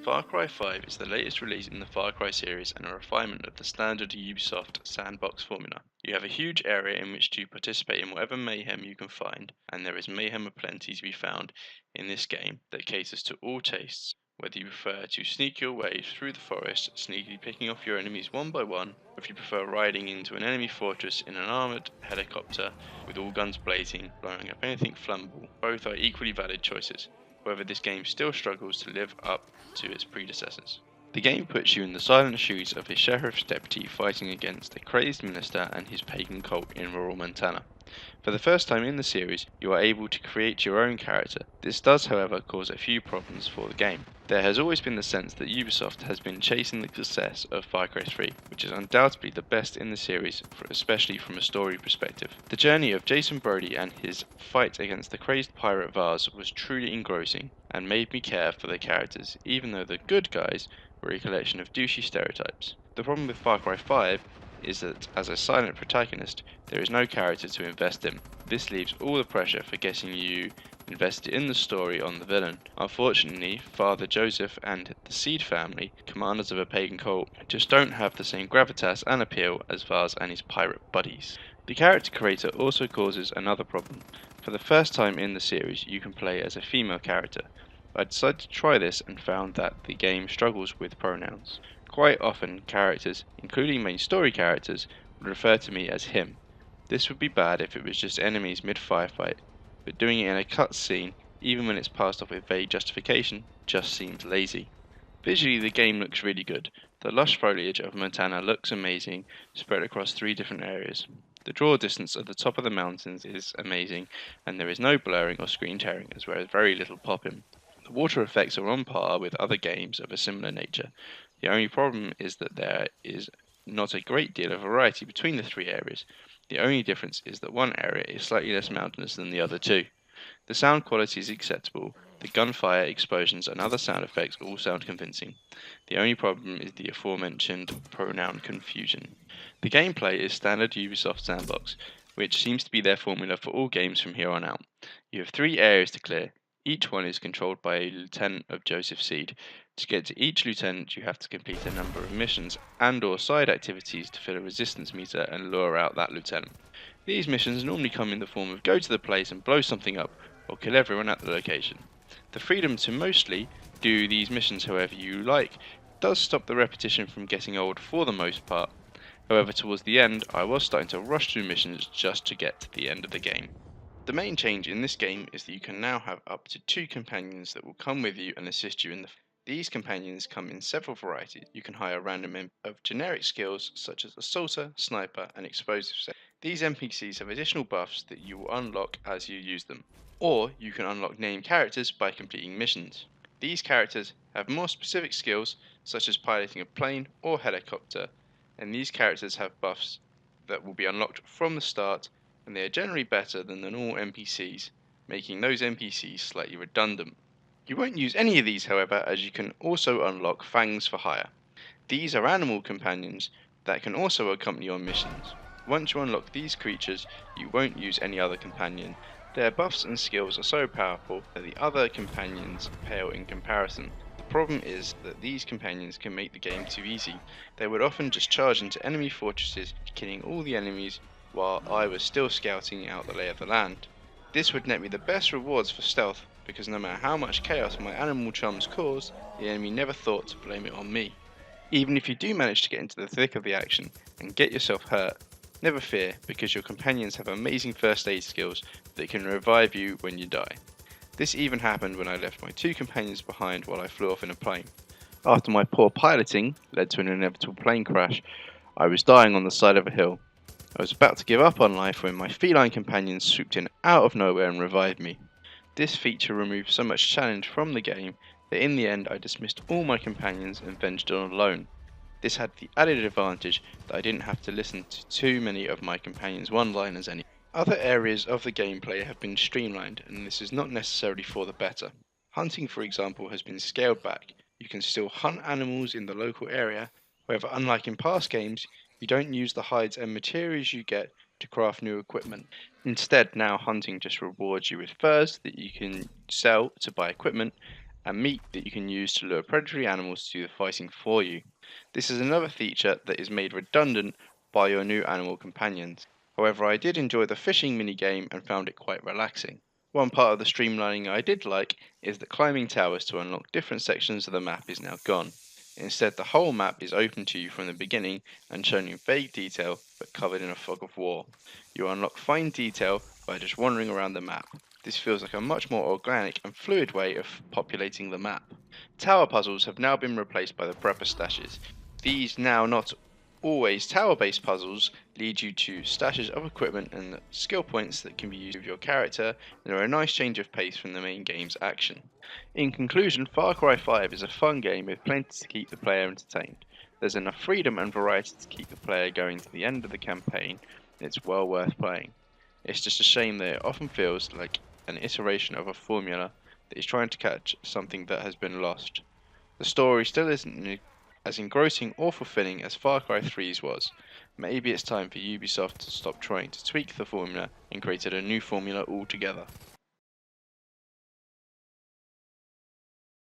Far Cry 5 is the latest release in the Far Cry series and a refinement of the standard Ubisoft sandbox formula. You have a huge area in which to participate in whatever mayhem you can find, and there is mayhem aplenty to be found in this game that caters to all tastes, whether you prefer to sneak your way through the forest, sneakily picking off your enemies one by one, or if you prefer riding into an enemy fortress in an armoured helicopter with all guns blazing, blowing up anything flammable. Both are equally valid choices. However, this game still struggles to live up to its predecessors. The game puts you in the silent shoes of a sheriff's deputy fighting against a crazed minister and his pagan cult in rural Montana. For the first time in the series, you are able to create your own character. This does, however, cause a few problems for the game. There has always been the sense that Ubisoft has been chasing the success of Far Cry 3, which is undoubtedly the best in the series, especially from a story perspective. The journey of Jason Brody and his fight against the crazed pirate Vaz was truly engrossing, and made me care for the characters, even though the good guys were a collection of douchey stereotypes. The problem with Far Cry 5 is that, as a silent protagonist, there is no character to invest in. This leaves all the pressure for getting you invested in the story on the villain. Unfortunately, Father Joseph and the Seed family, commanders of a pagan cult, just don't have the same gravitas and appeal as Vaz and his pirate buddies. The character creator also causes another problem. For the first time in the series, you can play as a female character. I decided to try this and found that the game struggles with pronouns. Quite often, characters, including main story characters, would refer to me as him. This would be bad if it was just enemies mid-firefight, but doing it in a cut scene, even when it's passed off with vague justification, just seems lazy. Visually, the game looks really good. The lush foliage of Montana looks amazing, spread across 3 different areas. The draw distance at the top of the mountains is amazing, and there is no blurring or screen tearing, as well as very little popping. The water effects are on par with other games of a similar nature. The only problem is that there is not a great deal of variety between the 3 areas. The only difference is that one area is slightly less mountainous than the other 2. The sound quality is acceptable. The gunfire, explosions, and other sound effects all sound convincing. The only problem is the aforementioned pronoun confusion. The gameplay is standard Ubisoft sandbox, which seems to be their formula for all games from here on out. You have 3 areas to clear. Each one is controlled by a lieutenant of Joseph Seed. To get to each lieutenant, you have to complete a number of missions and or side activities to fill a resistance meter and lure out that lieutenant. These missions normally come in the form of go to the place and blow something up, or kill everyone at the location. The freedom to mostly do these missions however you like does stop the repetition from getting old for the most part. However, towards the end, I was starting to rush through missions just to get to the end of the game. The main change in this game is that you can now have up to 2 companions that will come with you and assist you in the. These companions come in several varieties. You can hire random of generic skills such as assaulter, sniper, and explosive set. These NPCs have additional buffs that you will unlock as you use them. Or you can unlock named characters by completing missions. These characters have more specific skills such as piloting a plane or helicopter, and these characters have buffs that will be unlocked from the start, and they are generally better than the normal NPCs, making those NPCs slightly redundant. You won't use any of these, however, as you can also unlock Fangs for hire. These are animal companions that can also accompany you on missions. Once you unlock these creatures, you won't use any other companion. Their buffs and skills are so powerful that the other companions pale in comparison. The problem is that these companions can make the game too easy. They would often just charge into enemy fortresses, killing all the enemies while I was still scouting out the lay of the land. This would net me the best rewards for stealth, because no matter how much chaos my animal chums caused, the enemy never thought to blame it on me. Even if you do manage to get into the thick of the action and get yourself hurt, never fear, because your companions have amazing first aid skills that can revive you when you die. This even happened when I left my 2 companions behind while I flew off in a plane. After my poor piloting led to an inevitable plane crash, I was dying on the side of a hill. I was about to give up on life when my feline companions swooped in out of nowhere and revived me. This feature removed so much challenge from the game that in the end I dismissed all my companions and ventured on alone. This had the added advantage that I didn't have to listen to too many of my companions' one-liners anymore. Other areas of the gameplay have been streamlined, and this is not necessarily for the better. Hunting, for example, has been scaled back. You can still hunt animals in the local area, however, unlike in past games, you don't use the hides and materials you get to craft new equipment. Instead, now hunting just rewards you with furs that you can sell to buy equipment, and meat that you can use to lure predatory animals to do the fighting for you. This is another feature that is made redundant by your new animal companions. However, I did enjoy the fishing minigame and found it quite relaxing. One part of the streamlining I did like is that climbing towers to unlock different sections of the map is now gone. Instead, the whole map is open to you from the beginning and shown in vague detail but covered in a fog of war. You unlock fine detail by just wandering around the map. This feels like a much more organic and fluid way of populating the map. Tower puzzles have now been replaced by the prepper stashes. These now not always tower-based puzzles lead you to stashes of equipment and skill points that can be used with your character and are a nice change of pace from the main game's action. In conclusion, Far Cry 5 is a fun game with plenty to keep the player entertained. There's enough freedom and variety to keep the player going to the end of the campaign, and it's well worth playing. It's just a shame that it often feels like an iteration of a formula that is trying to catch something that has been lost. The story still isn't as engrossing or fulfilling as Far Cry 3's was. Maybe it's time for Ubisoft to stop trying to tweak the formula and create a new formula altogether.